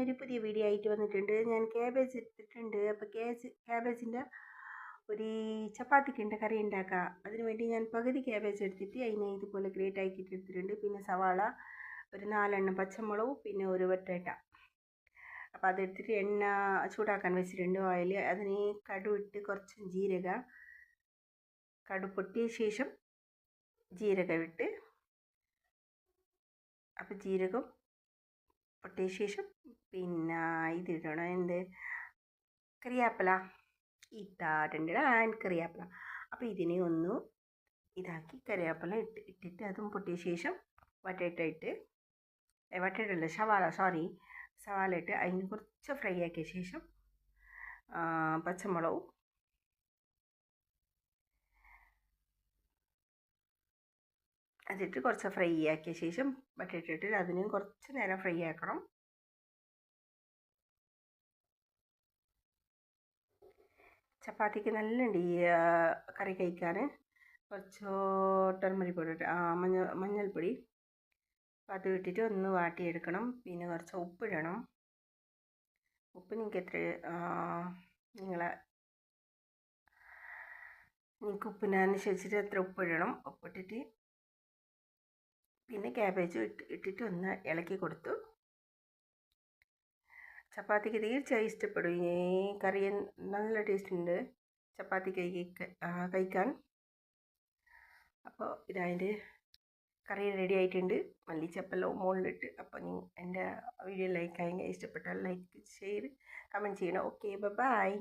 ഞാനൊരു പുതിയ വീഡിയോ ആയിട്ട് വന്നിട്ടുണ്ട്. ഞാൻ ക്യാബേജ് എടുത്തിട്ടുണ്ട്. അപ്പോൾ ക്യാബേജിൻ്റെ ഒരു ചപ്പാത്തിക്കുണ്ട് കറി ഉണ്ടാക്കുക. അതിന് വേണ്ടി ഞാൻ പകുതി ക്യാബേജ് എടുത്തിട്ട് അതിനെ ഇതുപോലെ ഗ്രേറ്റ് ആക്കിയിട്ട് എടുത്തിട്ടുണ്ട്. പിന്നെ സവാള ഒരു 4 പച്ചമുളകും പിന്നെ ഒരു വട്ടേട്ട. അപ്പോൾ അതെടുത്തിട്ട് എണ്ണ ചൂടാക്കാൻ വെച്ചിട്ടുണ്ട്, ഓയിൽ. അതിന് കടുവിട്ട് കുറച്ച് കടു പൊട്ടിയ ശേഷം ജീരകം ഇട്ട്, അപ്പോൾ ജീരകം പൊട്ടിയ ശേഷം പിന്നെ ഇതിടണം, കറിവേപ്പില ഇട്ടിട്ടുണ്ട്, കറിവേപ്പില. അപ്പോൾ ഇതിനെ ഒന്ന് ഇതാക്കി കറിവേപ്പില ഇട്ടിട്ട് അതും പൊട്ടിയ ശേഷം സവാള ഇട്ട് അതിന് കുറച്ച് ഫ്രൈ ആക്കിയ ശേഷം പച്ചമുളകും അതിട്ട് കുറച്ച് ഫ്രൈ ആക്കിയ ശേഷം ഇട്ടിട്ട് അതിനും കുറച്ച് നേരം ഫ്രൈ ആക്കണം. ചപ്പാത്തിക്ക് നല്ലുണ്ട് ഈ കറി കഴിക്കാൻ. കുറച്ച് ടർമറിക് പൗഡർ, മഞ്ഞൾപ്പൊടി, അത് ഇട്ടിട്ട് ഒന്ന് വാട്ടിയെടുക്കണം. പിന്നെ കുറച്ച് ഉപ്പിടണം. ഉപ്പ് നിങ്ങൾക്ക് ഉപ്പിനനുസരിച്ചിട്ട് എത്ര ഉപ്പിടണം. ഉപ്പിട്ടിട്ട് പിന്നെ ക്യാബേജ് ഇട്ടിട്ട് ഒന്ന് ഇളക്കി കൊടുത്തു. ചപ്പാത്തിക്ക് തീർച്ചയായും ഇഷ്ടപ്പെടും. ഈ കറി നല്ല ടേസ്റ്റ് ഉണ്ട് ചപ്പാത്തി കഴിക്കാൻ. അപ്പോൾ ഇതതിൻ്റെ കറി റെഡി ആയിട്ടുണ്ട്. മല്ലിച്ചപ്പെല്ലാം മുകളിലിട്ട്. അപ്പോൾ എൻ്റെ വീഡിയോ ലൈക്ക് ആയെങ്കിൽ ഇഷ്ടപ്പെട്ടാൽ ലൈക്ക്, ഷെയർ, കമൻറ്റ് ചെയ്യണം. Okay, by.